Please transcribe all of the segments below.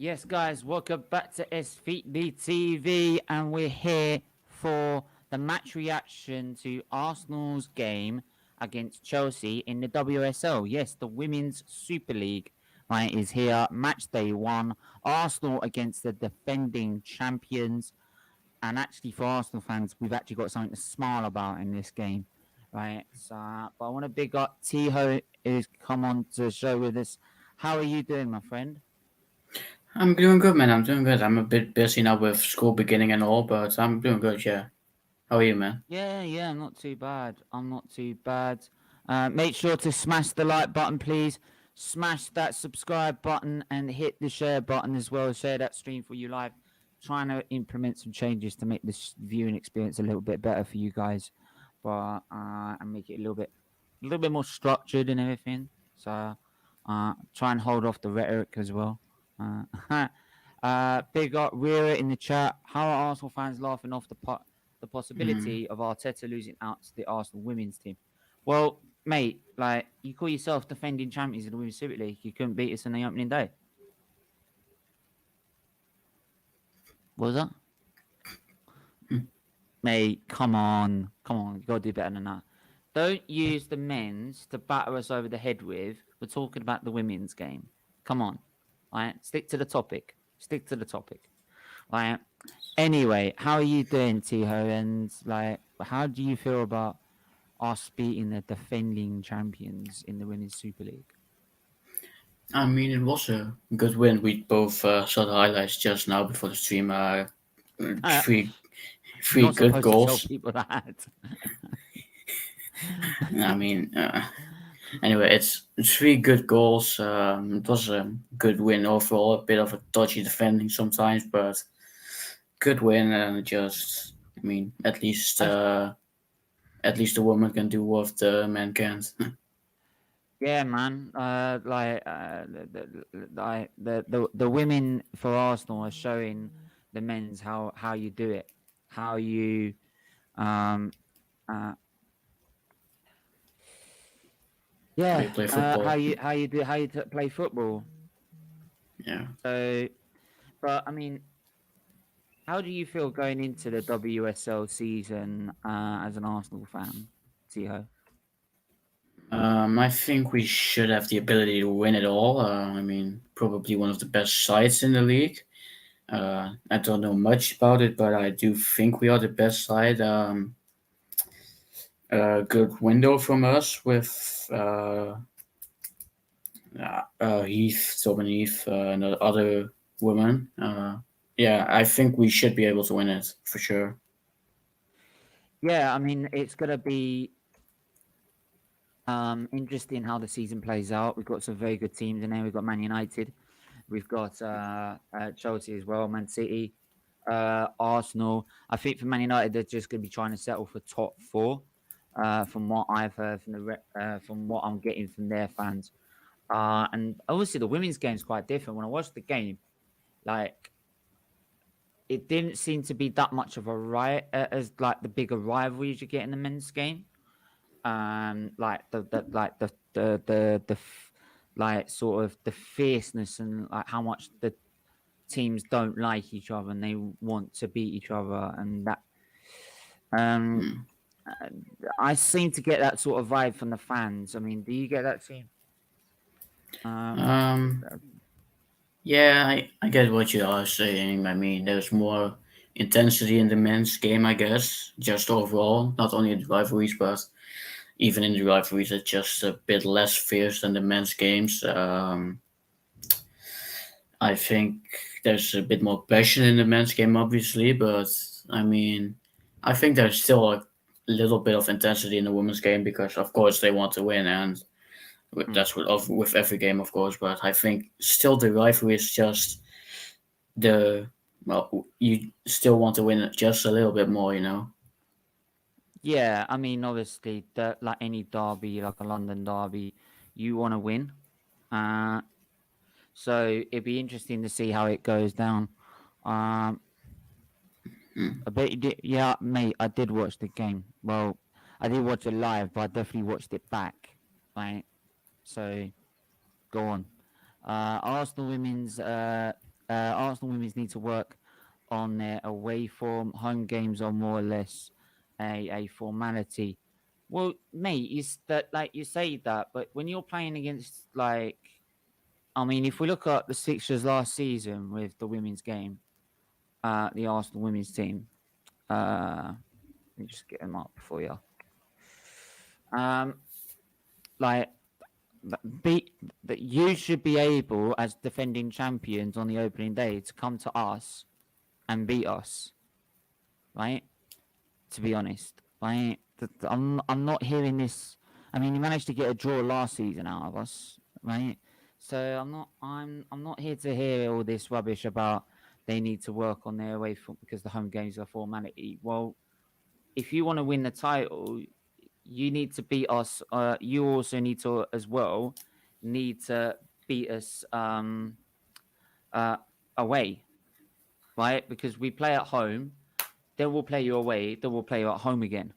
Yes, guys, welcome back to SFeatleyTV, and we're here for the match reaction to Arsenal's game against Chelsea in the WSL. Yes, the Women's Super League, right, is here. Match day 1, Arsenal against the defending champions. And actually, for Arsenal fans, we've actually got something to smile about in this game, right? So, but I want to big up Tiho, who's come on to the show with us. How are you doing, my friend? I'm doing good, man. I'm doing good. I'm a bit busy now with school beginning and all, but I'm doing good, yeah. How are you, man? Yeah, I'm not too bad. I'm not too bad. Make sure to smash the like button, please. Smash that subscribe button and hit the share button as well. Share that stream for you live. Trying to implement some changes to make this viewing experience a little bit better for you guys, but and make it a little bit more structured and everything. So, try and hold off the rhetoric as well. Big up Rira in the chat. How are Arsenal fans laughing off the Mm. possibility of Arteta losing out to the Arsenal women's team? Well, mate, like you call yourself defending champions of the Women's Super League, you couldn't beat us on the opening day. What was that? Mm. Mate, come on, you gotta do better than that. Don't use the men's to batter us over the head with. We're talking about the women's game. Come on, all right? Stick to the topic. Stick to the topic. All right. Anyway, how are you doing, Tiho? And like, how do you feel about us beating the defending champions in the Women's Super League? I mean, it was a good win. We both saw the highlights just now before the stream. Three, You're three not good supposed to tell goals. people that. I mean, anyway, it's three good goals. It was a good win overall. A bit of a dodgy defending sometimes, but good win. And just, I mean, I, at least the woman can do what the man can't. yeah, man. The women for Arsenal are showing the men's how you do it, how you um uh How you yeah play football. how you play football. Yeah. So, but I mean, how do you feel going into the WSL season as an Arsenal fan, Tiho? I think we should have the ability to win it all. I mean, probably one of the best sides in the league. I don't know much about it, but I do think we are the best side. A good window from us with Heath, Tobin Heath, and the other woman. Yeah, I think we should be able to win it for sure. Yeah, I mean it's gonna be interesting how the season plays out. We've got some very good teams in there. We've got Man United, we've got Chelsea as well, Man City, Arsenal. I think for Man United, they're just going to be trying to settle for top four. From what I've heard from what I'm getting from their fans, and obviously the women's game is quite different. When I watched the game, like it didn't seem to be that much of a riot as like the bigger rivalries you get in the men's game. Like like sort of the fierceness and like how much the teams don't like each other and they want to beat each other and that um Hmm. uh, I seem to get that sort of vibe from the fans. I mean, do you get that same Um, uh, Yeah, I get what you are saying. I mean, there's more intensity in the men's game, I guess, just overall, not only in the rivalries, but even in the rivalries, it's just a bit less fierce than the men's games. I think there's a bit more passion in the men's game, obviously, but I mean, I think there's still a little bit of intensity in the women's game because, of course, they want to win, and mm. that's with every game, of course. But I think still the rivalry is just the you still want to win it just a little bit more, you know. Yeah, I mean, obviously, like any derby, like a London derby, you want to win. Uh, so it'd be interesting to see how it goes down. Um, Mm. I bet you did. Yeah, mate, I did watch the game. Well, I did watch it live, but I definitely watched it back. Right. So go on. Arsenal women's Arsenal women's need to work on their away form. Home games are more or less a formality. Well, mate, is that like you say that, but when you're playing against like, I mean, if we look at the fixtures last season with the women's game, the Arsenal women's team, let me just get them up for you. Like, beat that you should be able as defending champions on the opening day to come to us and beat us, right? To be honest, right? I'm not hearing this. I mean, you managed to get a draw last season out of us, right? So I'm not here to hear all this rubbish about they need to work on their away foot because the home games are formality. Well, if you want to win the title, you need to beat us. You also need to as well need to beat us away, right? Because we play at home, then we'll play you away, then we'll play you at home again.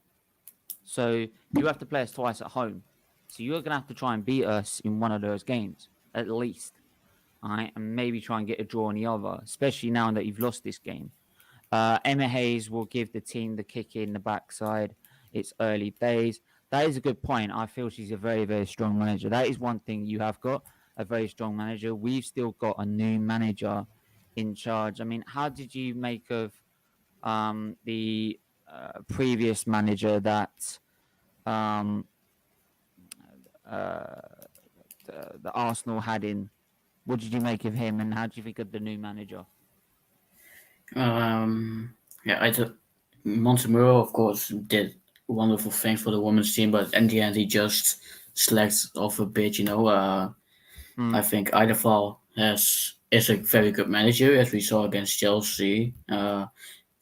So you have to play us twice at home. So you're gonna have to try and beat us in one of those games at least, all right? And maybe try and get a draw in the other, especially now that you've lost this game. Emma Hayes will give the team the kick in the backside. It's early days. That is a good point. I feel she's a very, very strong manager. That is one thing you have got, a very strong manager. We've still got a new manager in charge. I mean, how did you make of the previous manager that the Arsenal had in? What did you make of him, and how do you think of the new manager? I thought Montemurro, of course, did wonderful things for the women's team, but in the end, he just slacked off a bit. I think Eidevall is a very good manager, as we saw against Chelsea.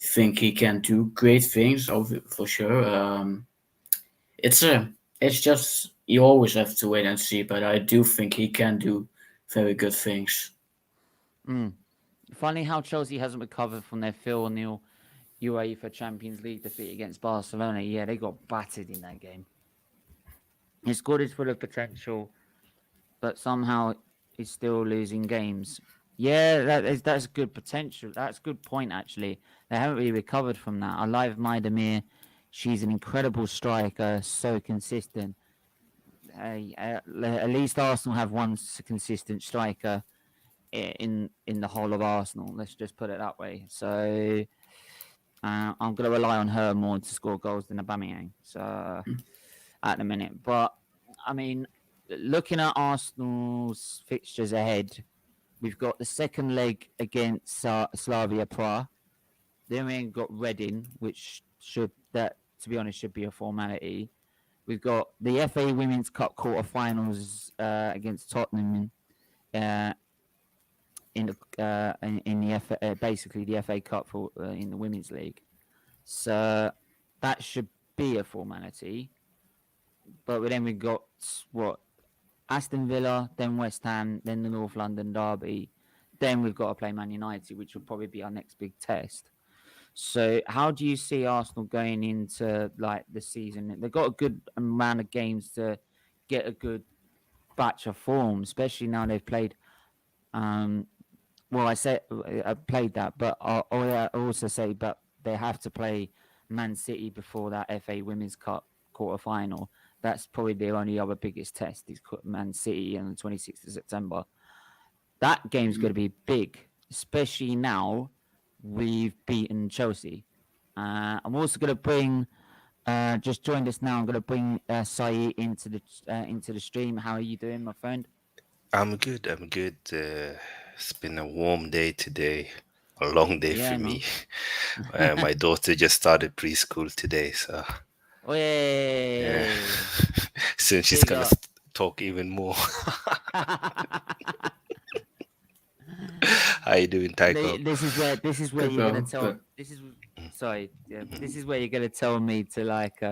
Think he can do great things for sure. It's just you always have to wait and see, but I do think he can do very good things. Funny how Chelsea hasn't recovered from their 4-0 UEFA Champions League defeat against Barcelona. Yeah, they got battered in that game. His squad is full of potential, but somehow he's still losing games. Yeah, that's good potential. That's a good point, actually. They haven't really recovered from that. I like Maidamir. She's an incredible striker, so consistent. At least Arsenal have one consistent striker in the whole of Arsenal. Let's just put it that way. So I'm going to rely on her more to score goals than Aubameyang. So at the minute, but I mean, looking at Arsenal's fixtures ahead, we've got the second leg against Slavia Prague. Then we've got Reading, which to be honest, should be a formality. We've got the FA Women's Cup quarterfinals against Tottenham in the FA, basically the FA Cup for in the Women's League. So that should be a formality. But then we've got Aston Villa, then West Ham, then the North London derby. Then we've got to play Man United, which will probably be our next big test. So how do you see Arsenal going into like the season? They've got a good amount of games to get a good batch of form, especially now they've played. I played that, but I also say, but they have to play Man City before that FA Women's Cup quarterfinal. That's probably their only other biggest test is Man City on the 26th of September. That game's going to be big, especially now we've beaten Chelsea. I'm also going to bring, just joined us now, I'm going to bring Saeed into the stream. How are you doing, my friend? I'm good. It's been a warm day today, a long day for me. My daughter just started preschool today, so yeah. Soon she's gonna talk even more. How you doing, Tycho? This is where you're gonna tell. This is where you're gonna tell me to like.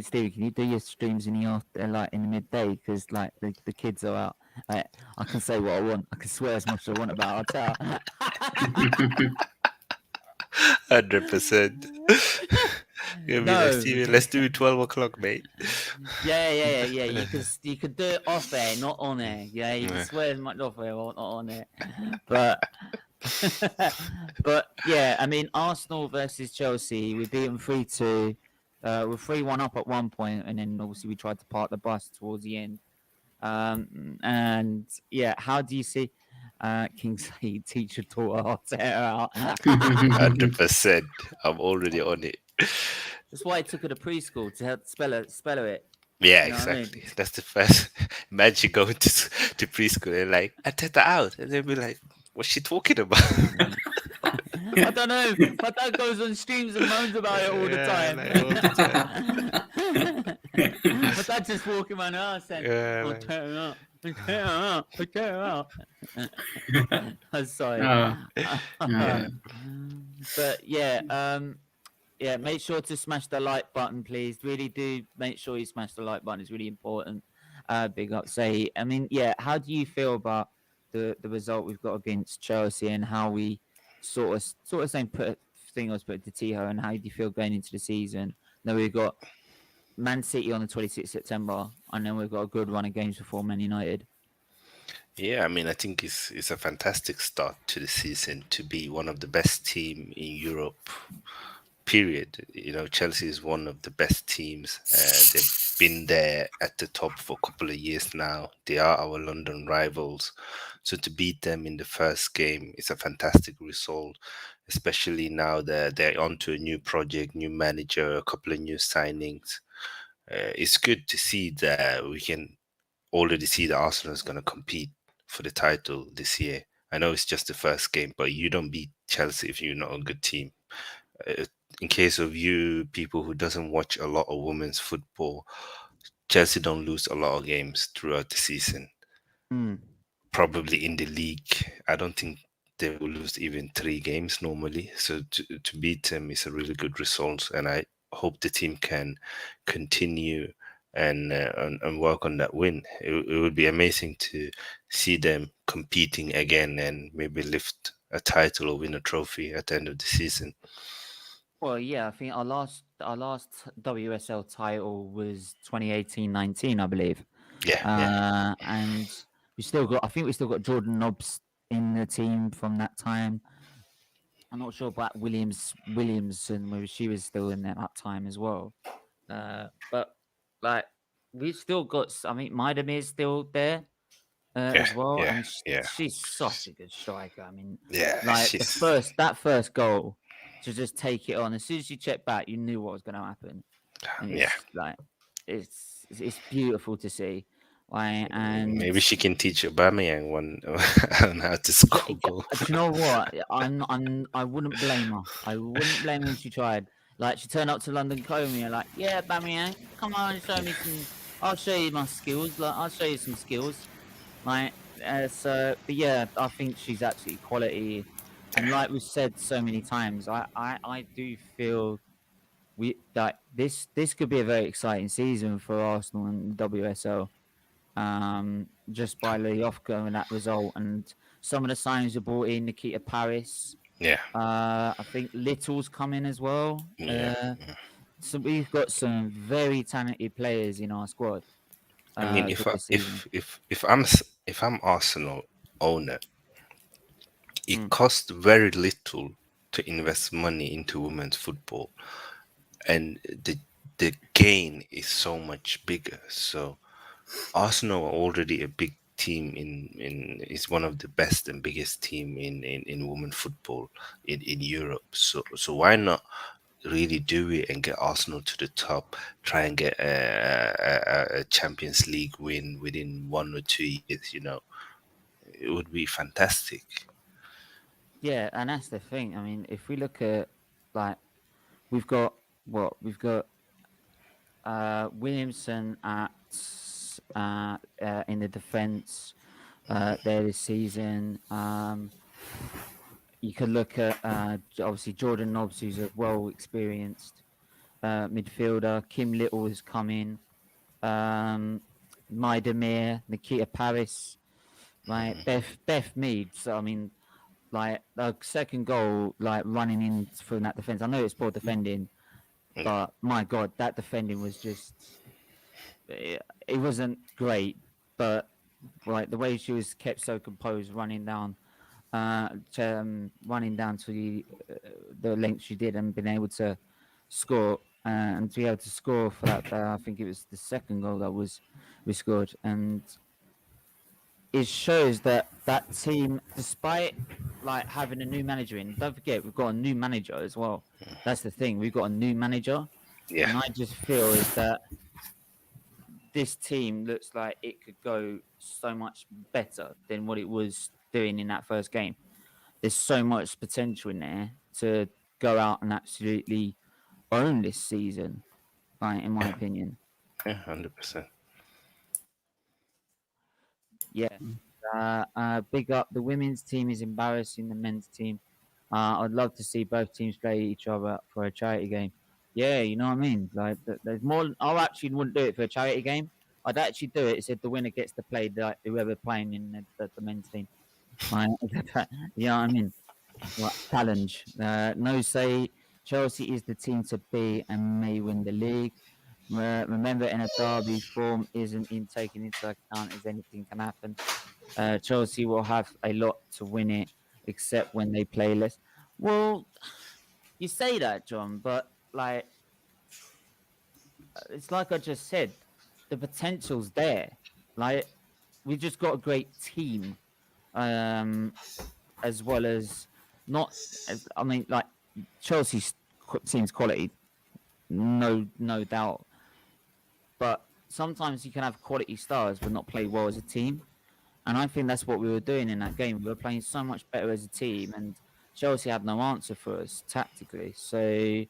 Steve, can you do your streams in the midday? Because like the kids are out. I can say what I want. I can swear as much as I want about our tower. 100%. Yeah, No. let's do it 12 o'clock, mate. Yeah. You could do it off air, not on air. Yeah, you can Yeah. swear as much off air or not on air. But but yeah, I mean Arsenal versus Chelsea, we beat them 3-2. We're 3-1 up at one point, and then obviously we tried to park the bus towards the end. And yeah, how do you see Kingsley teach your daughter Arteta out? 100%. I'm already on it. That's why I took her to preschool to help spell it. Yeah, You know what I mean? exactly. That's the first. Imagine going to preschool and like, I take that out. And they'll be like, what's she talking about? I don't know. My dad goes on streams and moans about it all the Yeah, time. like, all the time. My dad just walking around the house saying, Yeah, "I'll like- tear her out. I'll tear her out. I'm sorry. Yeah. But yeah, make sure to smash the like button, please. Really do make sure you smash the like button. It's really important. Big up, say. I mean, yeah. How do you feel about the result we've got against Chelsea and how we sort of same thing I was put to Tiho, and how do you feel going into the season? Now we've got Man City on the 26th September, and then we've got a good run of games before Man United. Yeah, I mean, I think it's a fantastic start to the season to be one of the best team in Europe. Period. You know, Chelsea is one of the best teams. They've been there at the top for a couple of years now. They are our London rivals. So to beat them in the first game is a fantastic result, especially now that they're onto a new project, new manager, a couple of new signings. It's good to see that we can already see that Arsenal is going to compete for the title this year. I know it's just the first game, but you don't beat Chelsea if you're not a good team. In case of you people who doesn't watch a lot of women's football, Chelsea don't lose a lot of games throughout the season. Mm. Probably in the league, I don't think they will lose even 3 games normally. So to beat them is a really good result, and I hope the team can continue and work on that win. It would be amazing to see them competing again and maybe lift a title or win a trophy at the end of the season. Well, yeah, I think our last WSL title was 2018-19, I believe. Yeah. And I think we still got Jordan Nobbs in the team from that time. I'm not sure about Williamson, whether she was still in there at that time as well. But like we've still got, I mean, Maidamir's still there as well, and she's such a good striker. I mean, like that first goal to just take it on. As soon as you check back, you knew what was going to happen, and it's beautiful to see. And maybe she can teach Aubameyang on how to score goals. Do you know what? I wouldn't blame her. I wouldn't blame her if she tried. Like she turned up to London Comey, like, yeah, Aubameyang, come on, show me some. I'll show you my skills. Like I'll show you some skills. Like but yeah, I think she's absolutely quality. And like we've said so many times, I do feel this could be a very exciting season for Arsenal and WSL. Just by Lyofka and that result, and some of the signings are brought in. Nikita Paris, I think Little's coming as well. So we've got some very talented players in our squad. I mean, if I'm Arsenal owner, it costs very little to invest money into women's football, and the gain is so much bigger. So Arsenal are already a big team is one of the best and biggest team in women football in Europe. So why not really do it and get Arsenal to the top, try and get a Champions League win within 1 or 2 years, you know? It would be fantastic. Yeah, and that's the thing. I mean, if we look at like we've got Williamson at in the defence there this season. You could look at obviously Jordan Nobbs, who's a well experienced midfielder. Kim Little has come in. Maidamir, Nikita Paris, like Beth Mead. So I mean, like the second goal, like running in from that defence. I know it's poor defending, But my God, that defending was just. It wasn't great, but like the way she was kept so composed, running down to the length she did and been able to score and to be able to score for that. I think it was the second goal that we scored, and it shows that team, despite like having a new manager in, don't forget we've got a new manager as well. That's the thing, we've got a new manager, Yeah. and I just feel is that this team looks like it could go so much better than what it was doing in that first game. There's so much potential in there to go out and absolutely own this season, right, in my opinion. Yeah, 100%. Yeah. Big up. The women's team is embarrassing the men's team. I'd love to see both teams play each other for a charity game. Yeah, you know what I mean? Like, there's more. I actually wouldn't do it for a charity game. I'd actually do it. It said the winner gets to play like whoever playing in the men's team. Right? You know what I mean? What challenge? No say Chelsea is the team to beat and may win the league. Remember, in a derby, form isn't in taken into account as anything can happen. Chelsea will have a lot to win it, except when they play less. Well, you say that, John, but like it's like I just said, the potential's there. Like we've just got a great team, as well as not. I mean, like Chelsea's team's quality, no doubt. But sometimes you can have quality stars but not play well as a team. And I think that's what we were doing in that game. We were playing so much better as a team, and Chelsea had no answer for us tactically. So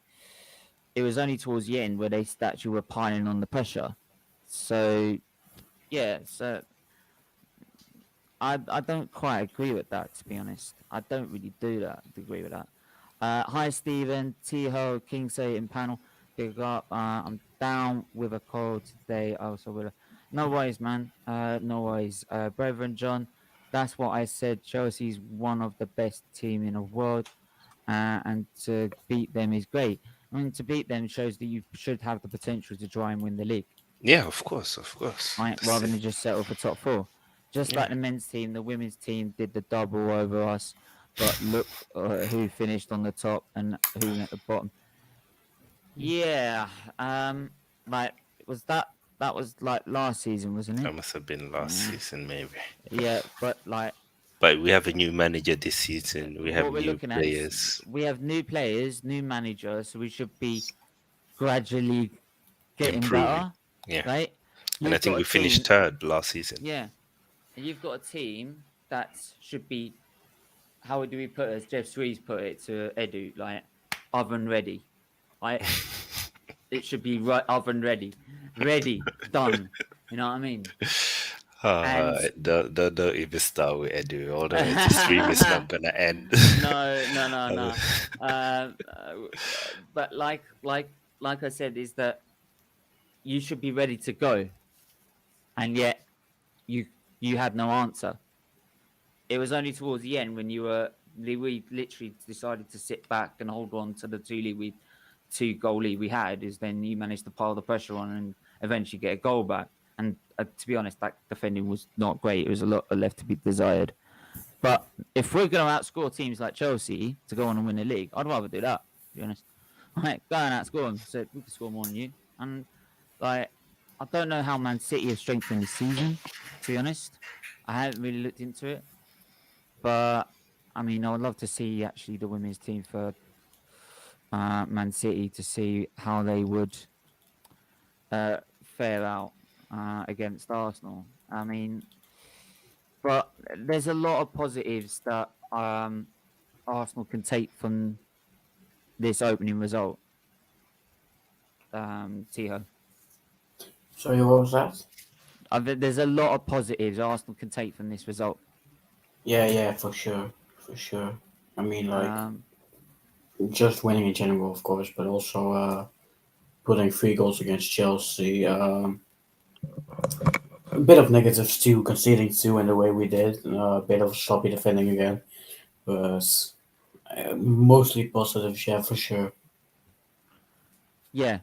it was only towards the end where they actually were piling on the pressure. So yeah, so I don't quite agree with that, to be honest. I don't really agree with that. Hi, Stephen, T-Ho, Kingsay, and panel. Pick up. I'm down with a cold today. Also, with no worries, man. No worries, Brethren John. That's what I said. Chelsea's one of the best team in the world, and to beat them is great. I mean, to beat them shows that you should have the potential to try and win the league. Yeah, of course. Right, rather than just settle for top four. Just like the men's team, the women's team did the double over us, but look who finished on the top and who at the bottom. Yeah, like that was like last season, wasn't it? That must have been last season, maybe. Yeah, but we have a new manager this season. We have new players. We have new players, new manager, so we should be gradually getting better. Yeah, right. And I think we finished third last season. Yeah, and you've got a team that should be. How do we put it? As Jeff Swees put it to Edu, like oven ready. Like it should be oven ready, done. You know what I mean? Don't even start with Edu. Although the stream is not gonna end. No. But like I said, is that you should be ready to go, and yet you had no answer. It was only towards the end when we literally decided to sit back and hold on to the two goal lead we had, is then you managed to pile the pressure on and eventually get a goal back. And to be honest, that defending was not great. It was a lot left to be desired. But if we're going to outscore teams like Chelsea to go on and win the league, I'd rather do that, to be honest. Right, go and outscore them so we can score more than you. And like, I don't know how Man City have strengthened this season, to be honest. I haven't really looked into it. But, I mean, I would love to see actually the women's team for Man City to see how they would fare out against Arsenal. I mean, but there's a lot of positives that Arsenal can take from this opening result. Tiho. Sorry, what was that? There's a lot of positives Arsenal can take from this result. Yeah, for sure. I mean, like, just winning in general, of course, but also putting 3 goals against Chelsea. A bit of negatives too, conceding 2 in the way we did. A bit of sloppy defending again. But mostly positives, yeah, for sure. Yeah.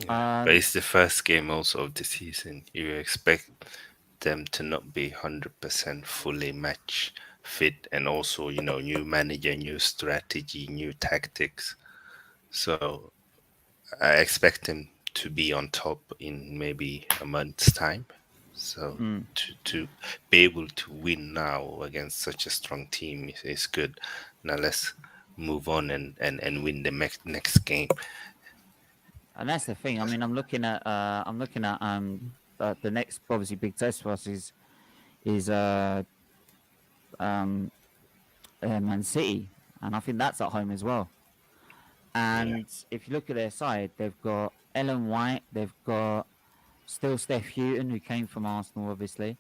But it's the first game also of the season. You expect them to not be 100% fully match fit, and also, new manager, new strategy, new tactics. So I expect them to be on top in maybe a month's time. So to be able to win now against such a strong team is good. Now let's move on and win the next game. And that's the thing. I mean, I'm looking at the next obviously big test for us is Man City, and I think that's at home as well. And if you look at their side, they've got Ellen White, they've got still Steph Houghton, who came from Arsenal, obviously.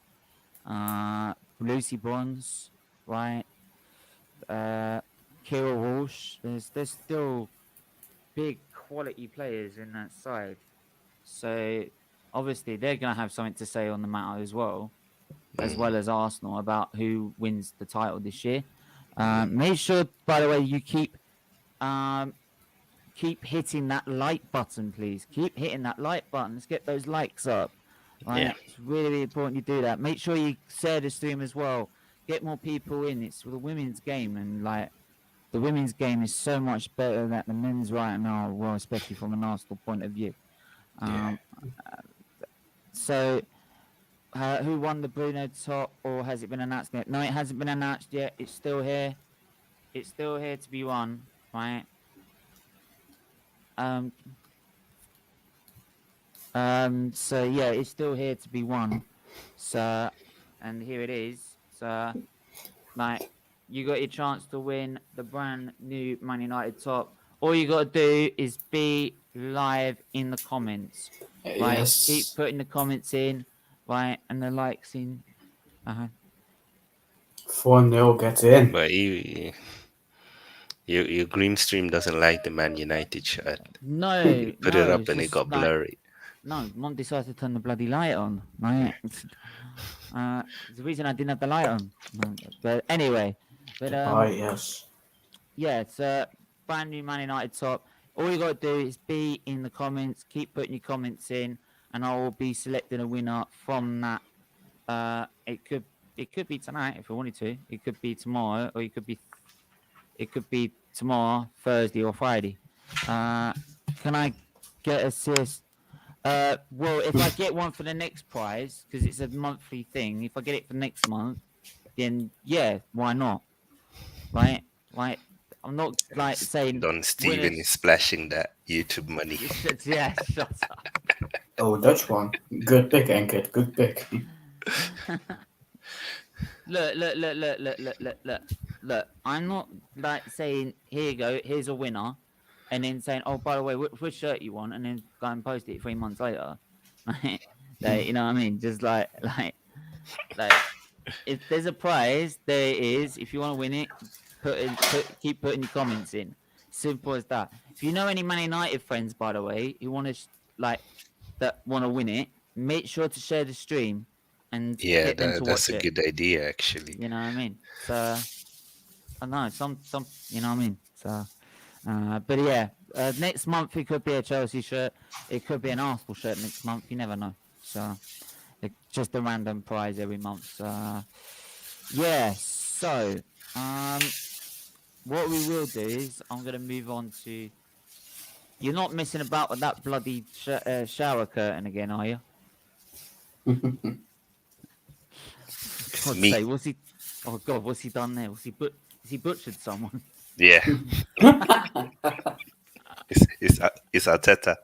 Lucy Bronze, right? Kira Walsh. There's still big quality players in that side. So obviously they're going to have something to say on the matter as well as Arsenal, about who wins the title this year. Make sure, by the way, you keep hitting that like button, please. Keep hitting that like button. Let's get those likes up. Right? Yeah. It's really, really important you do that. Make sure you share the stream as well. Get more people in. It's the women's game, and the women's game is so much better than the men's right now, well, especially from an Arsenal point of view. So, who won the Bruno top, or has it been announced yet? No, it hasn't been announced yet. It's still here. It's still here to be won, right? So yeah, it's still here to be won. So, and here it is. So, you got your chance to win the brand new Man United top. All you got to do is be live in the comments. Right? Yes. Keep putting the comments in, right, and the likes in. 4-0, get in. But your green stream doesn't like the Man United shirt. No, You put it up and it just got blurry. No, Mom decided to turn the bloody light on. Right? The reason I didn't have the light on. But anyway, yes. Yeah, it's a brand new Man United top. All you got to do is be in the comments. Keep putting your comments in, and I will be selecting a winner from that. It could be tonight if I wanted to. It could be tomorrow, or it could be tomorrow, Thursday, or Friday. Can I get assist? Well, if I get one for the next prize, because it's a monthly thing, if I get it for next month, then yeah, why not? Right? I'm not saying. Don Steven is splashing that YouTube money. Yeah, shut up. Oh, Dutch one. Good pick, Ankit. Good pick. Look. I'm not saying, here you go, here's a winner, and then saying, oh, by the way, which shirt you want, and then go and post it 3 months later. You know what I mean? Just like if there's a prize, there it is. If you want to win it, keep putting your comments in. Simple as that. If you know any Man United friends, by the way, who want to that want to win it, make sure to share the stream and get them to watch that's a it. good idea, actually. You know what I mean? So I know some you know what I mean. So but yeah, next month it could be a Chelsea shirt, it could be an Arsenal shirt next month. You never know. So it's just a random prize every month. So yeah. So what we will do is I'm gonna move on to. You're not messing about with that bloody shower curtain again, are you? God's me. sake, what's he? Oh God, what's he done there? Has he butchered someone? Yeah. It's Arteta.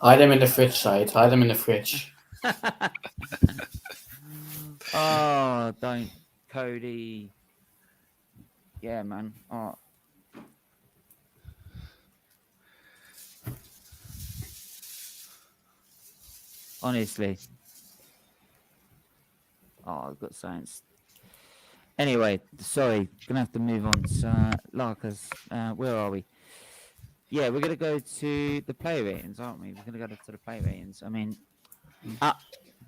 Hide them in the fridge, side. Hide them in the fridge. Oh, don't, Cody. Yeah, man. Oh. Honestly. Oh, I've got science. Anyway, sorry, gonna have to move on. So, Larkers, where are we? Yeah, we're gonna go to the play ratings, aren't we? We're gonna go to the play ratings. I mean, but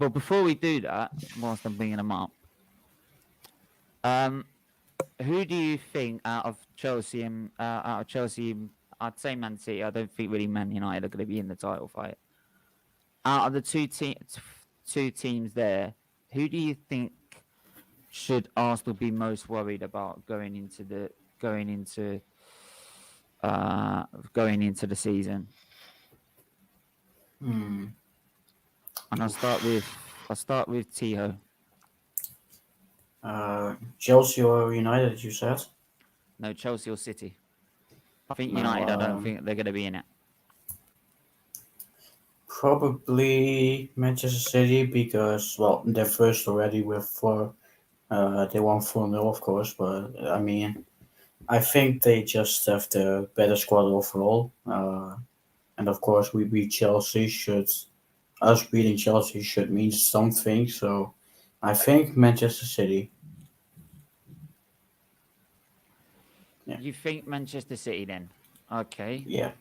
before we do that, whilst I'm bringing them up, who do you think out of Chelsea, I'd say Man City. I don't think really Man United are going to be in the title fight. Out of the two teams there, who do you think should Arsenal be most worried about going into the season? And I'll start with Tiho. Chelsea or United, you said? No, Chelsea or City. I think No, United. I don't think they're going to be in it. Probably Manchester City because, well, they're first already with 4. They won 4-0, of course, but I mean, I think they just have the better squad overall. And of course, we beat Chelsea. Us beating Chelsea should mean something. So I think Manchester City. Yeah. You think Manchester City then? Okay. Yeah.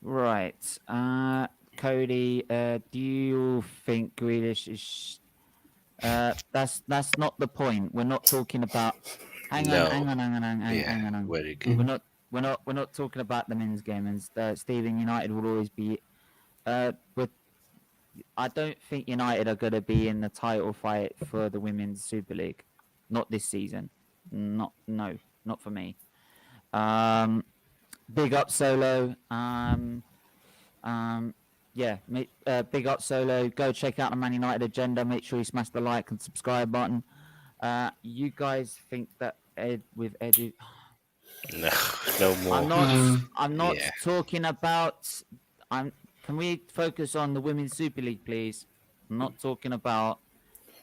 Right. Cody, do you think Grealish is? That's not the point. We're not talking about. Hang on. Very good. We're not talking about the men's game. And Stephen, United will always be. But I don't think United are going to be in the title fight for the Women's Super League. Not this season. Not for me. Big up Solo. Big up Solo. Go check out the Man United agenda. Make sure you smash the like and subscribe button. You guys think that Edu? No more. I'm not talking about. Can we focus on the Women's Super League, please? I'm not talking about.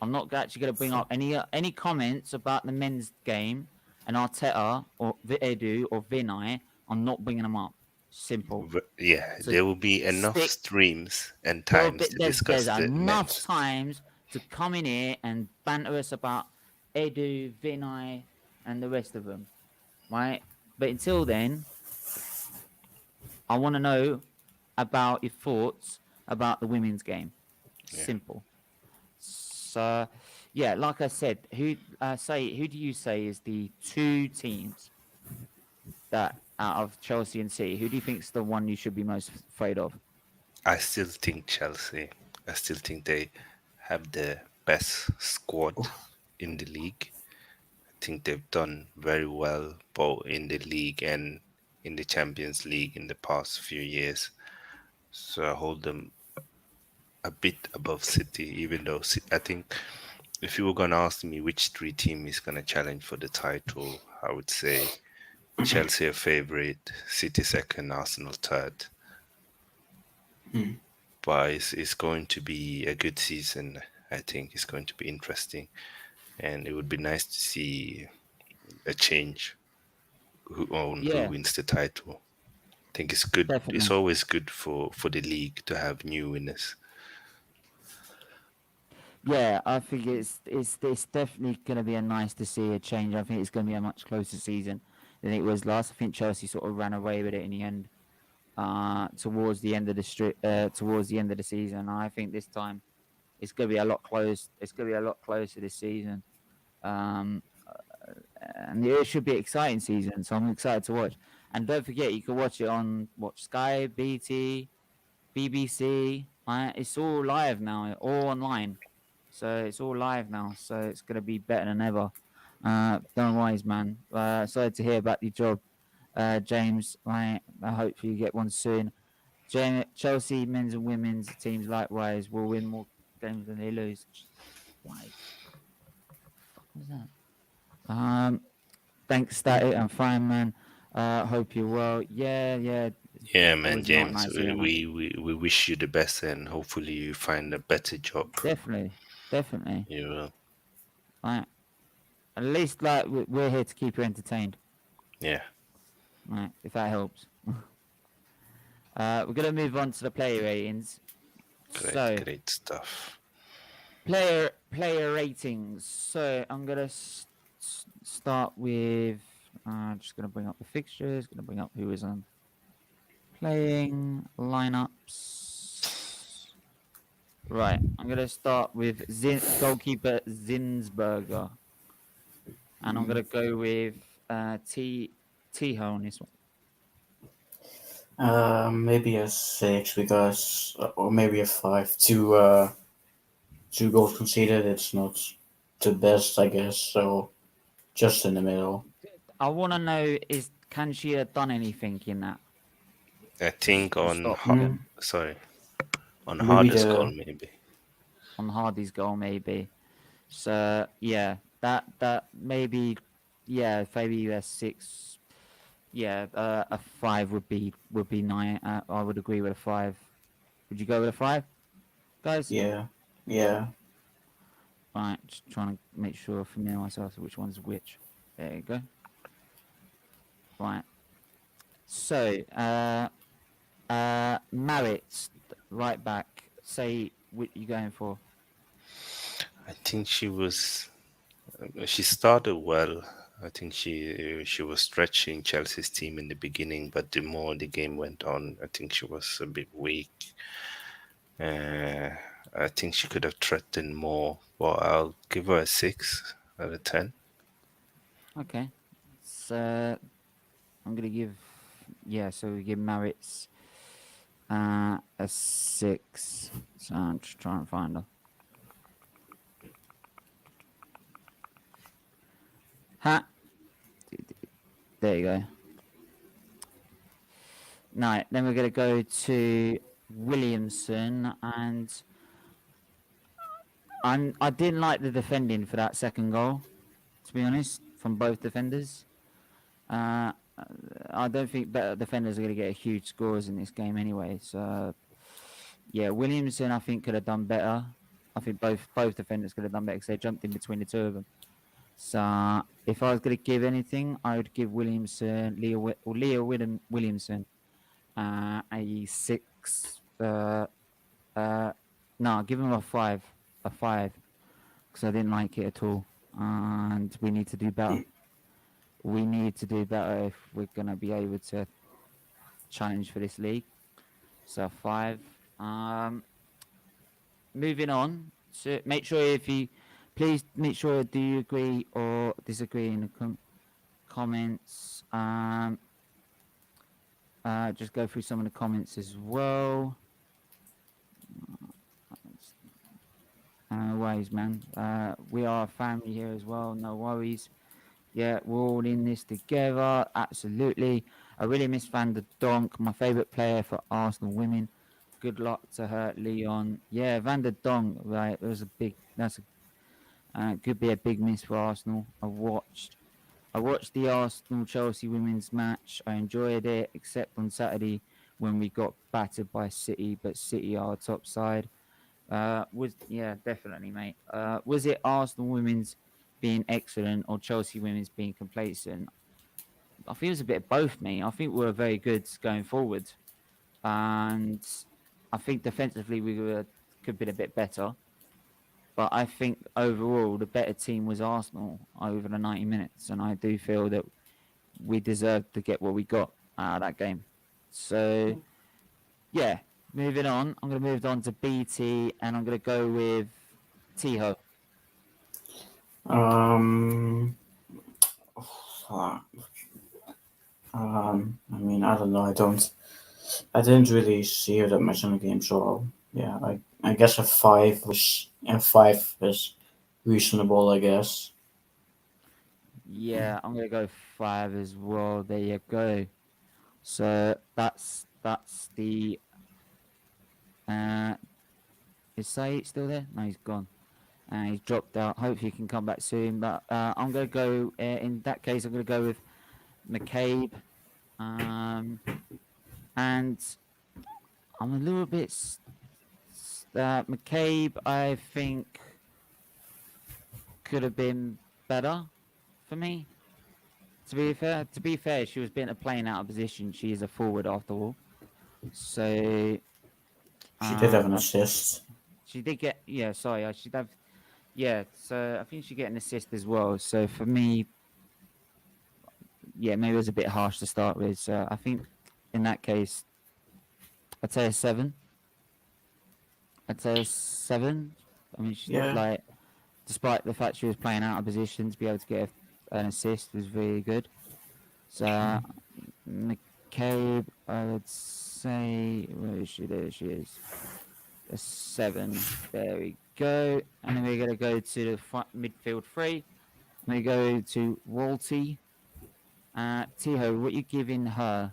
I'm not actually going to bring up any comments about the men's game and Arteta or Edu or Vinay. I'm not bringing them up. Simple. Yeah, So there will be enough streams and There's times to discuss the enough men's. times to come in here and banter us about Edu, Vinay, and the rest of them, right? But until then, I want to know about your thoughts about the women's game. Simple. So, yeah, like I said, who do you say is the two teams that out of Chelsea and City, who do you think is the one you should be most afraid of? I still think Chelsea. I still think they have the best squad in the league. I think they've done very well both in the league and in the Champions League in the past few years. So I hold them a bit above City, even though I think if you were going to ask me which 3 team is going to challenge for the title, I would say Chelsea a favorite, City second, Arsenal third. But it's going to be a good season. I think it's going to be interesting, and it would be nice to see a change who wins the title. I think it's good. Definitely. It's always good for the league to have new winners. Yeah, I think it's definitely going to be nice to see a change. I think it's going to be a much closer season than it was last. I think Chelsea sort of ran away with it in the end. Towards the end of the season, I think this time it's going to be a lot close. It's going to be a lot closer this season, and it should be an exciting season. So I'm excited to watch. And don't forget, you can watch it on Sky, BT, BBC. It's all live now, all online. So it's all live now. So it's going to be better than ever. Don't worry, man. Sorry to hear about your job, James. I hope you get one soon. Chelsea men's and women's teams likewise will win more games than they lose. Why? What was that? Thanks, Static. I'm fine, man. Hope you're well. Yeah. Yeah, man, James. Nice we wish you the best, and hopefully you find a better job. Definitely. You will. Right. At least, we're here to keep you entertained. Yeah. Right. If that helps. We're gonna move on to the player ratings. Great stuff. Player ratings. So I'm gonna start with. Just gonna bring up the fixtures. Gonna bring up who is on playing lineups. Right. I'm gonna start with goalkeeper Zinsberger, and I'm gonna go with Tiho on this one. Maybe a 6 because, or maybe a 5. Two goals conceded. It's not the best, I guess. So just in the middle. I want to know can she have done anything in that I think to on stop them sorry, on Maybe hardest goal the maybe. on Hardy's goal maybe. So yeah, that maybe maybe a 6. Yeah, a 5 would be 9. I would agree with a 5. Would you go with a 5, guys? yeah, yeah. Right, just trying to make sure for me and myself which one's which. There you go. Right. So, Marit, right back. Say what you going for. I think she started well. I think she was stretching Chelsea's team in the beginning, but the more the game went on, I think she was a bit weak. I think she could have threatened more, but I'll give her a 6 out of 10. Okay. So I'm gonna give so we give Marit's a 6. So I'm just trying to find her. Ha. There you go. Right, then we're gonna go to Williamson, and I didn't like the defending for that second goal, to be honest, from both defenders. I don't think better defenders are going to get huge scores in this game anyway. So, yeah, Williamson I think could have done better. I think both defenders could have done better because they jumped in between the two of them. So, if I was going to give anything, I would give Williamson, Williamson, a 6. No, give him a 5, because I didn't like it at all, and we need to do better. We need to do better if we're going to be able to challenge for this league. So 5. Moving on. So make sure please make sure do you agree or disagree in the comments. Just go through some of the comments as well. No worries, man. We are a family here as well. No worries. Yeah, we're all in this together. Absolutely. I really miss Van der Donk, my favourite player for Arsenal women. Good luck to her, Leon. Yeah, Van der Donk, right? Could be a big miss for Arsenal. I watched the Arsenal Chelsea women's match. I enjoyed it, except on Saturday when we got battered by City, but City are top side. Definitely, mate. Was it Arsenal women's being excellent or Chelsea women's being complacent? I think it was a bit of both, mate. I think we were very good going forward, and I think defensively we could have been a bit better. But I think overall the better team was Arsenal over the 90 minutes, and I do feel that we deserved to get what we got out of that game. So, yeah, moving on. I'm going to move on to BT, and I'm going to go with Tiho. I mean, I don't know. I didn't really see her that much in the game, so yeah, I guess a 5 is reasonable, I guess. Yeah, I'm going to go 5 as well. There you go. So that's the. Is Saeed still there? No, he's gone. He's dropped out. Hopefully, he can come back soon. But I'm going to go. In that case, I'm going to go with McCabe. And I'm a little bit. McCabe, I think, could have been better for me. To be fair, she was being playing out of position. She is a forward after all. So She did have an assist. she did get sorry, I should have so I think she get an assist as well. So for me, maybe it was a bit harsh to start with. So I think in that case, I'd say a 7. I mean, she's like, despite the fact she was playing out of position, to be able to get an assist was really good. So McCabe, I would say, where is she? There she is. A 7. There we go. And then we're going to go to the front midfield 3. We go to Walty. Tiho, what you giving her?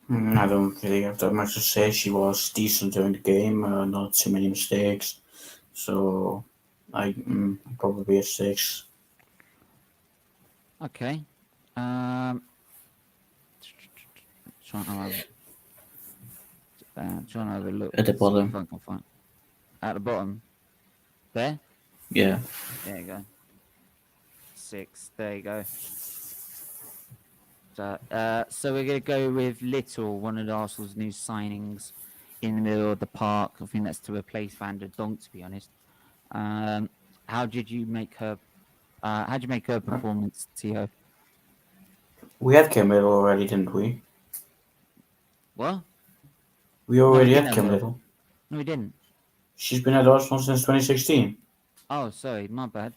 I don't really have that much to say. She was decent during the game, not too many mistakes. So probably a 6. Okay. Trying to have a look. At the See bottom. if I can find. At the bottom. There? Yeah. There you go. 6. There you go. So we're going to go with Little, one of Arsenal's new signings in the middle of the park. I think that's to replace Van der Donk, to be honest. How did you make her? How did you make her performance, Tio? We had Kim Little already, didn't we? What? We already had Kim Little. No, we didn't. She's been at Arsenal since 2016. Oh, sorry, my bad.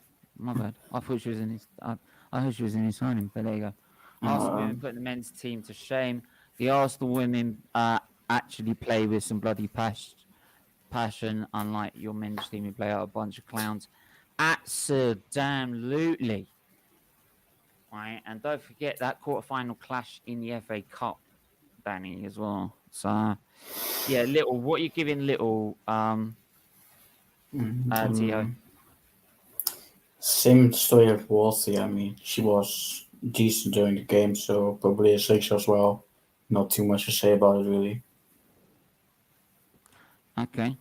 I thought she was in his. I heard she was in his signing, but there you go. Arsenal women putting the men's team to shame. The Arsenal women actually play with some bloody passion, unlike your men's team who play out a bunch of clowns. Absolutely. Right, and don't forget that quarterfinal clash in the FA Cup, Danny, as well. So, yeah, Little. What are you giving Little, Tio? Same story as Walthy. I mean, she was decent during the game, so probably a 6 as well. Not too much to say about it, really. Okay.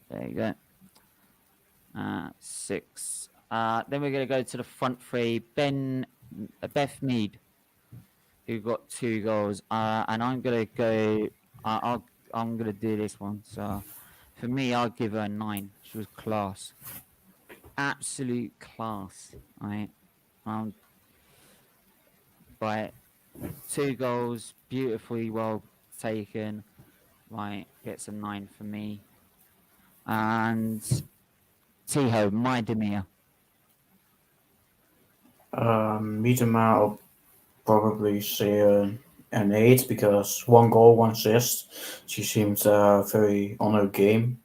There you go. 6. Then we're going to go to the front 3. Beth Mead, who got 2 goals. And I'm going to go. I'm going to do this one. So for me, I'll give her a 9. She was class. Absolute class. Right. Right. 2 goals, beautifully well taken. Right. Gets a 9 for me. And Tiho, my Demir. Miedema, I'll probably say an 8 because 1 goal, 1 assist. She seemed very on her game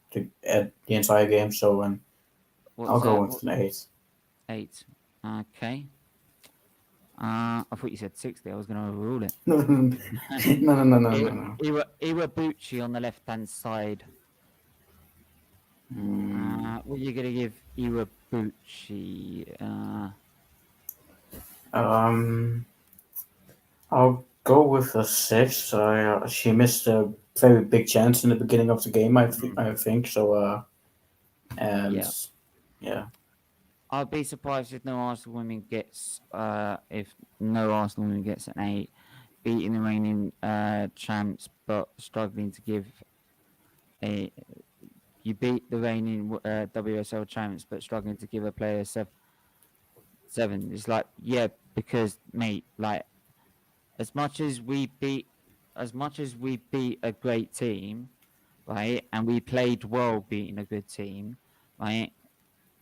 at the entire game, so I'll go with an 8. 8. Okay. I thought you said 60. I was going to overrule it. No. Iwabuchi on the left-hand side. What are you going to give Iwabuchi? I'll go with a 6. She missed a very big chance in the beginning of the game, I think. So, yeah. I'd be surprised if no Arsenal woman gets an 8, beating the reigning champs, but struggling to give a. You beat the reigning WSL champs, but struggling to give a player 7. It's like, yeah, because mate, like, as much as we beat a great team, right, and we played well beating a good team, right.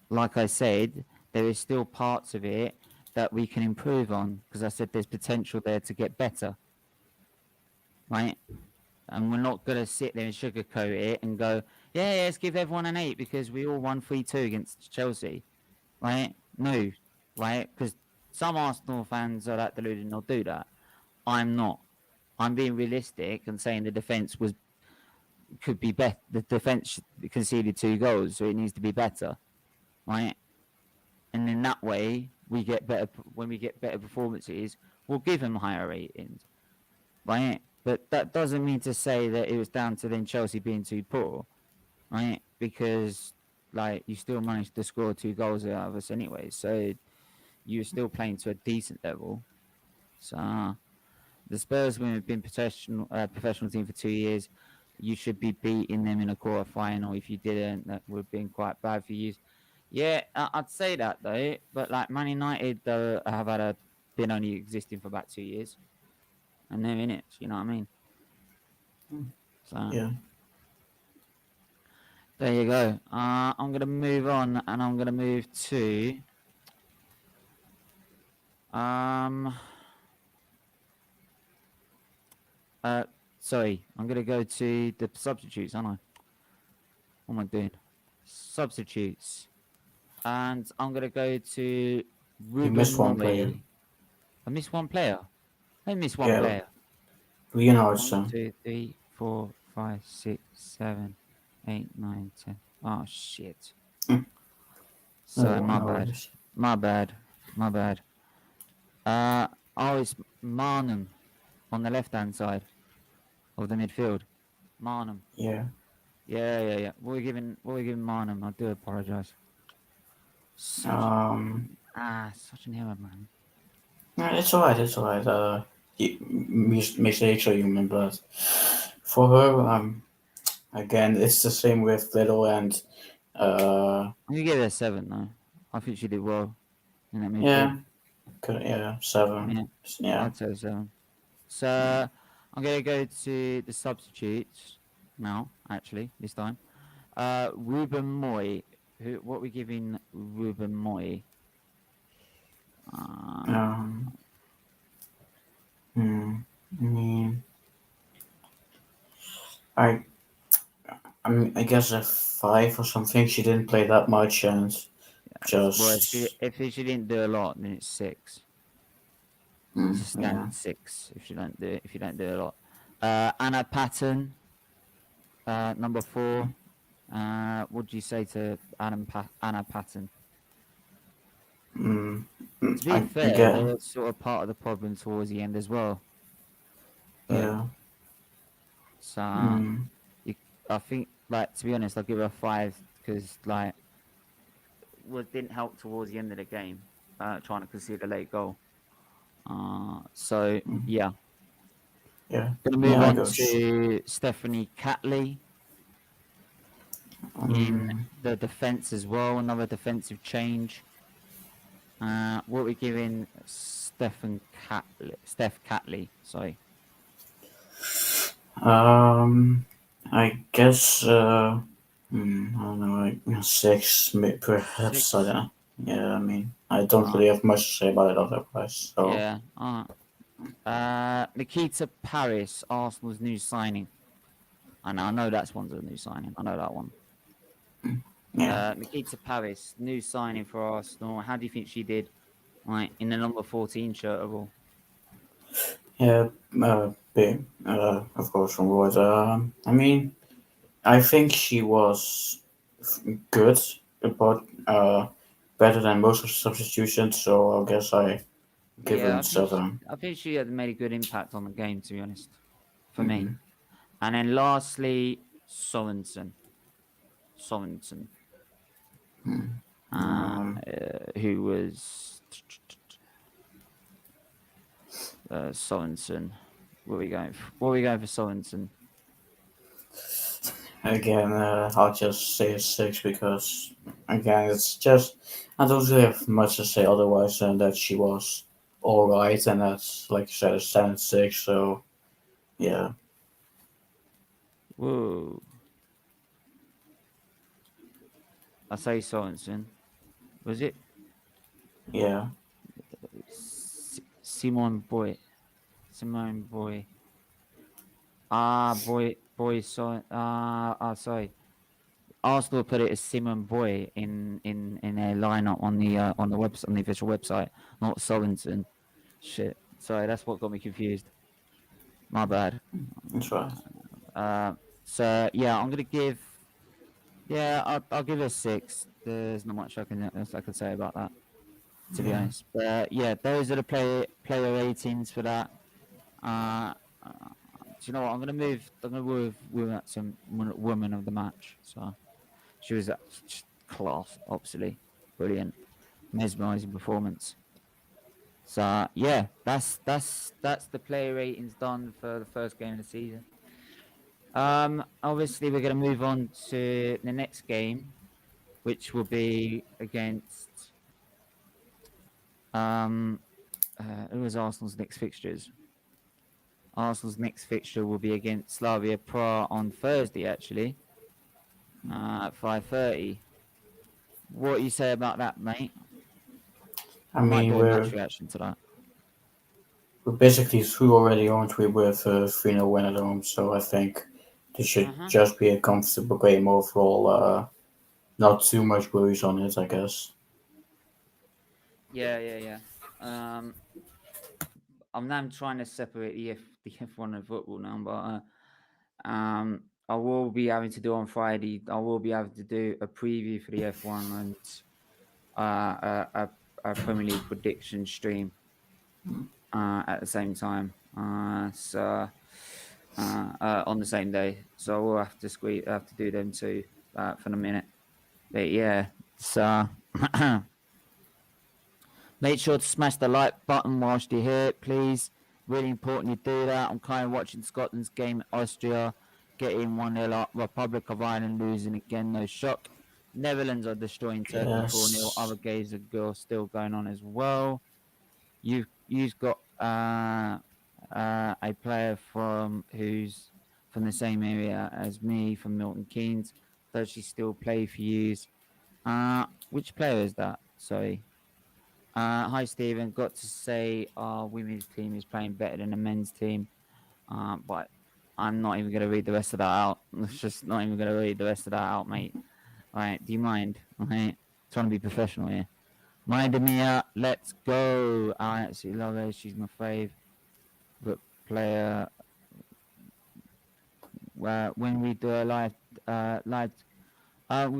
Like I said, there is still parts of it that we can improve on because I said there's potential there to get better, right? And we're not going to sit there and sugarcoat it and go, yeah, let's give everyone an 8 because we all won 3-2 against Chelsea, right? No, right? Because some Arsenal fans are that deluded and they'll do that. I'm not. I'm being realistic and saying the defence could be better. The defence conceded 2 goals, so it needs to be better, right? And in that way, we get better. When we get better performances, we'll give them higher ratings, right? But that doesn't mean to say that it was down to then Chelsea being too poor, right? Because like you still managed to score 2 goals out of us anyway, so you're still playing to a decent level. So the Spurs women have been professional team for 2 years. You should be beating them in a quarter final. If you didn't, that would have been quite bad for you. Yeah, I'd say that though. But like Man United have been only existing for about 2 years, and they're in it. You know what I mean? So yeah. There you go. I'm gonna move on, and I'm gonna move to Um. Sorry, I'm gonna go to the substitutes, aren't I? What am I doing? Substitutes, and I'm gonna go to You Ruben missed one player. Moy. I missed one player. I missed one Yeah, player. 1, Leonardson. 2, 3, 4, 5, 6, 7, 8, 9, 10. Oh shit. Sorry, Oh, my no bad. worries. My bad. My bad. Oh, it's Marnham on the left-hand side of the midfield. Marnham. Yeah. Yeah. What are we giving Marnham? I do apologise. Such an error, man. It's alright. It's alright. Mistakes are human, but for her, again, it's the same with Little and I'm gonna give it a 7 though. I think she did well in that yeah, midfield. yeah, 7. Yeah, Yeah. I'd say 7. So I'm gonna go to the substitutes now. Actually, this time, Ruben Moy. What are we giving Ruben Moy? Um. I mean, I I guess a 5 or something. She didn't play that much, and Well, just if she didn't do a lot, then it's 6. It's a yeah. standard 6 if you don't do a lot. Anna Patton, number 4. What do you say to Anna Patton? Mm, To be I fair, they get were sort of part of the problem towards the end as well. But yeah. so Mm, I think, like, to be honest, I'll give her a 5 because like didn't help towards the end of the game, trying to concede a late goal. So mm, yeah, yeah. gonna move Yeah. I on guess. to Stephanie Catley in Um. the defense as well. Another defensive change. What are we giving Steph Catley? Sorry. I guess. I don't know, like 6, perhaps. I don't 6. know. Yeah. I mean, I don't Uh, really have much to say about it otherwise. So yeah. Nikita Paris, Arsenal's new signing. I know that's one's a new signing. I know that one. yeah. Nikita Paris, new signing for Arsenal. How do you think she did? Like in the number 14 shirt of all. Yeah. Of course, from what. I mean, I think she was good, but better than most of the substitutions. So I guess I give her Yeah, a 7. I think she had made a good impact on the game, to be honest, for me. Mm-hmm. And then lastly, Sorensen. Sorensen, Um, who was Sorensen. What are we going for? What are we going for Sorensen? Again, I'll just say a 6 because, again, it's just I don't really have much to say otherwise than that she was all right, and that's like you said, a standard 6. So yeah, Whoa. I say Sorensen. Was it yeah, Simon Boy? Simone Boy. Sorry. Arsenal put it as Simon Boy in their lineup on the website, on the official website, not Sorensen. Shit. Sorry, that's what got me confused. My bad. that's right. So yeah, I'm gonna give. Yeah, I'll give it a 6. There's not much I can say about that, to be Yeah, honest. But yeah, those are the player ratings for that. Uh, do you know what? I'm gonna move with some woman of the match. So she was class, absolutely brilliant, mesmerizing performance. So yeah, that's the player ratings done for the first game of the season. Obviously we're gonna move on to the next game, which will be against who was Arsenal's next fixtures? Arsenal's next fixture will be against Slavia Prague on Thursday, actually, at 5:30. What do you say about that, mate? I Might mean, do a match reaction to that. we're basically through already, aren't we, with 3-0 win at home, so I think this should just be a comfortable game overall. Not too much worries on it, I guess. Yeah. I'm now trying to separate the F1 and football now, but I will be having to do on Friday. I will be having to do a preview for the F1 and a Premier League prediction stream at the same time. So on the same day, so we'll have to do them too for a minute. But yeah, so make sure to smash the like button whilst you're here, please. Really important you do that. I'm kind of watching Scotland's game, Austria getting 1-0 up. Republic of Ireland losing again, no shock. Netherlands are destroying Turkey 4-0. Other games are still going on as well. You've got a player who's from the same area as me, from Milton Keynes. Does she still play for you? Which player is that? Sorry. Hi, Stephen. Got to say our women's team is playing better than the men's team, but I'm not even going to read the rest of that out. It's just not even going to read the rest of that out, mate. All right, do you mind? All right, trying to be professional here. Mind Mia, let's go. I absolutely love her. She's my favourite player. When we do a live, we're gonna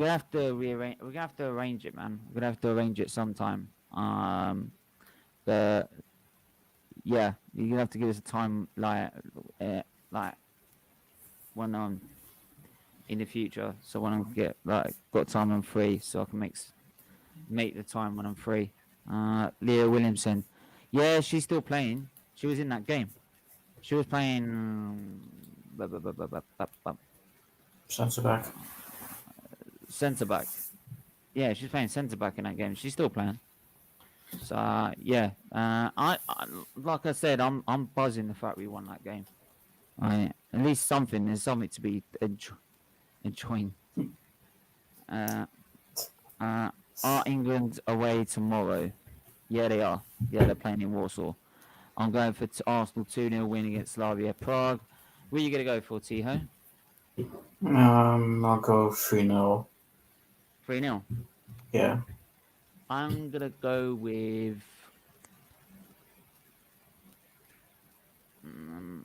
have to rearrange. We're gonna have to arrange it, man. We're gonna have to arrange it sometime. But yeah, you're gonna have to give us a time, like when I'm in the future. So when I got time I'm free, so I can make the time when I'm free. Leah Williamson, yeah, she's still playing. She was in that game. She was playing centre back. Yeah, she's playing centre back in that game. She's still playing. So yeah, I like I said, I'm buzzing the fact we won that game. At least there's something to be enjoying. Are England away tomorrow? Yeah, they are. Yeah, they're playing in Warsaw. I'm going for Arsenal 2-0 win against Slavia Prague. Where are you going to go for, Tiho? I'll go 3-0. 3-0? Yeah. I'm going to go with... I'm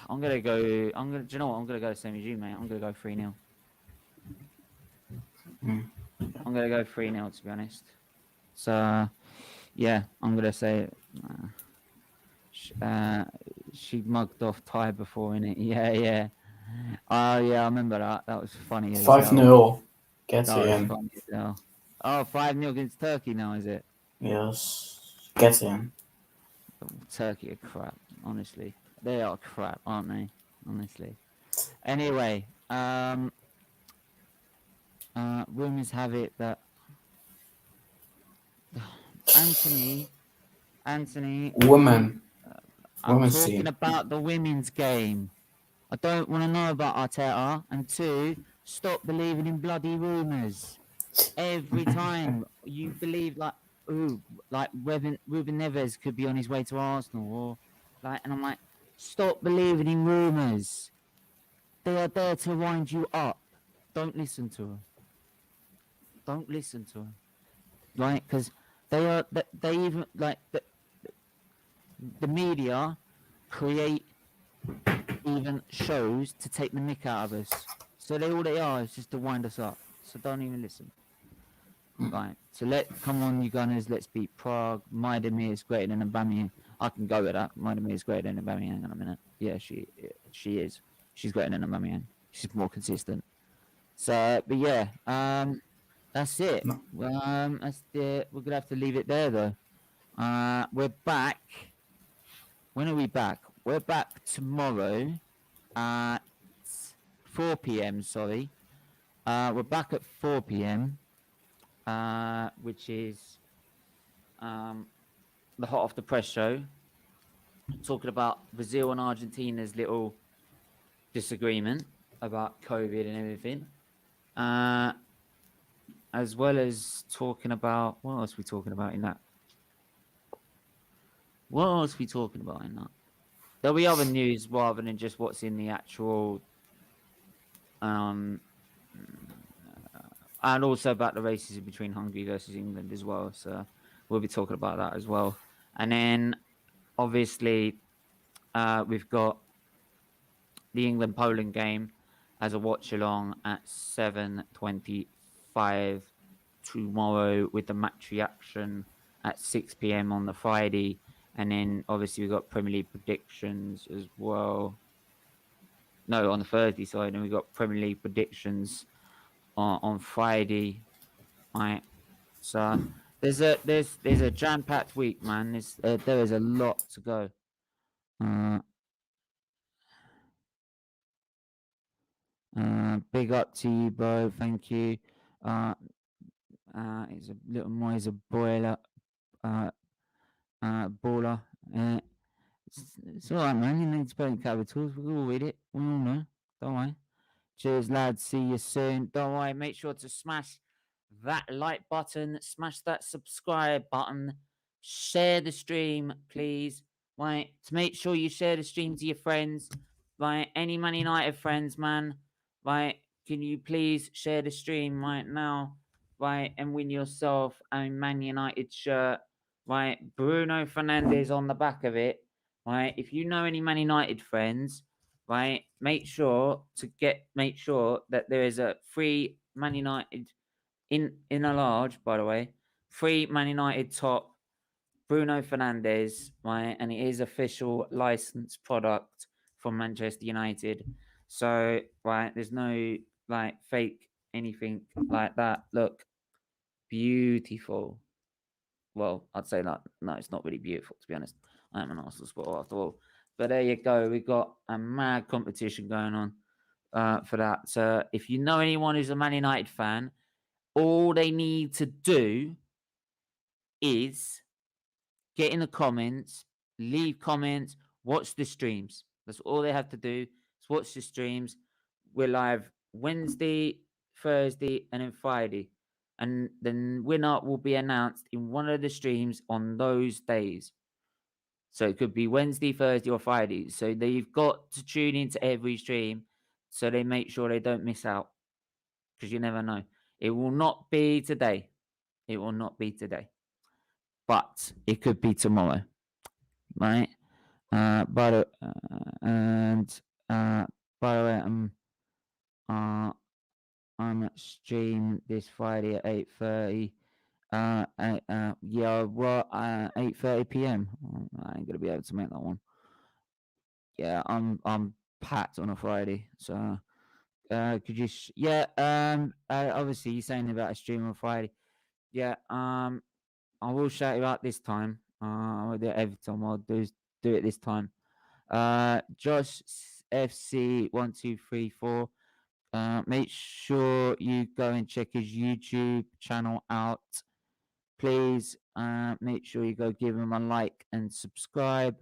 going to go... Do you know what? I'm going to go the same as you, mate. I'm going to go 3-0. I'm going to go 3-0, to be honest. So, yeah, I'm going to say... she mugged off Ty before, innit? Yeah. Oh, yeah, I remember that. That was funny. 5-0. Get in. Funny as hell. Oh, 5-0 against Turkey now, is it? Yes. Get in. Turkey are crap, honestly. They are crap, aren't they? Honestly. Anyway, rumors have it that Anthony. Women. I'm talking about the women's game. I don't want to know about Arteta. And 2, stop believing in bloody rumours. Every time you believe Ruben Neves could be on his way to Arsenal, and I'm like, stop believing in rumours. They are there to wind you up. Don't listen to her. Don't listen to her. Because they even the media create even shows to take the nick out of us. So all they are is just to wind us up. So don't even listen. Right. So come on, you Gunners. Let's beat Prague. Maidemir is greater than Aubameyang. I can go with that. Maidemir is greater than Aubameyang in a minute. Yeah, she is. She's greater than Aubameyang. She's more consistent. So, but yeah, that's it. We're gonna have to leave it there though. We're back. When are we back? We're back tomorrow at 4 p.m. Sorry, we're back at 4 p.m. Which is the Hot Off the Press show, talking about Brazil and Argentina's little disagreement about COVID and everything, as well as talking about what else are we talking about in that What else are we talking about in that? There'll be other news rather than just what's in the actual and also about the races between Hungary versus England as well. So we'll be talking about that as well. And then obviously we've got the England-Poland game as a watch along at 7:25 tomorrow with the match reaction at 6 p.m. on the Friday. And then obviously we've got Premier League predictions as well. No, on the Thursday side, and we've got Premier League predictions on Friday. Right. So there's a jam-packed week, man. There is a lot to go. Big up to you, bro. Thank you. It's a little more. He's a boiler. Baller. It's all right, man. You need to spell in capitals. We all read it. We all know. Don't worry. Cheers, lads. See you soon. Don't worry. Make sure to smash that like button. Smash that subscribe button. Share the stream, please. Right. To make sure you share the stream to your friends. Right. Any Man United friends, man. Right. Can you please share the stream right now? Right. And win yourself a Man United shirt. Right. Bruno Fernandes on the back of it. Right. If you know any Man United friends, right, make sure that there is a free Man United in a large, by the way, free Man United top Bruno Fernandes, right, and it is official licensed product from Manchester United. So, right, there's no like fake anything like that. Look, beautiful. Well, I'd say that no, it's not really beautiful to be honest. I am an Arsenal supporter after all. But there you go. We've got a mad competition going on for that. So if you know anyone who's a Man United fan, all they need to do is get in the comments, leave comments, watch the streams. That's all they have to do. Is watch the streams. We're live Wednesday, Thursday, and then Friday. And the winner will be announced in one of the streams on those days. So it could be Wednesday, Thursday, or Friday. So they've got to tune into every stream so they make sure they don't miss out. Because you never know. It will not be today. It will not be today. But it could be tomorrow. Right? By the way, I'm at stream this Friday at 8:30. 8:30 p.m. I ain't gonna be able to make that one. Yeah, I'm packed on a Friday, so could you? Obviously you're saying about a stream on Friday. Yeah, I will shout you out this time. I'll do it every time. I'll do it this time. Josh FC 1234. Make sure you go and check his YouTube channel out. Please make sure you go give him a like and subscribe.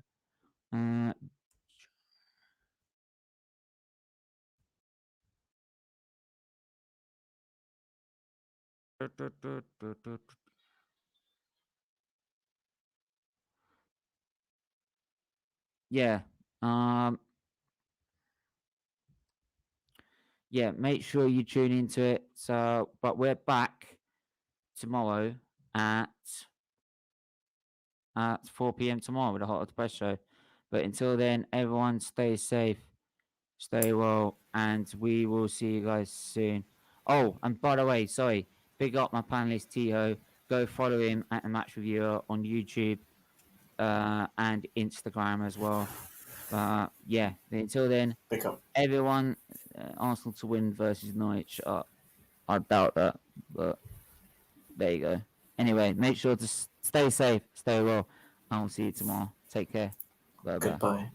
Yeah. Yeah, make sure you tune into it. So, but we're back tomorrow at 4 p.m. tomorrow with a Hot Press show. But until then, everyone stay safe, stay well, and we will see you guys soon. Oh, and by the way, sorry, big up my panelist Tiho. Go follow him at the Match Reviewer on YouTube and Instagram as well. Yeah, until then, everyone, Arsenal to win versus Norwich. I doubt that, but there you go. Anyway, make sure to stay safe, stay well, and we'll see you tomorrow. Take care. Bye-bye. Goodbye.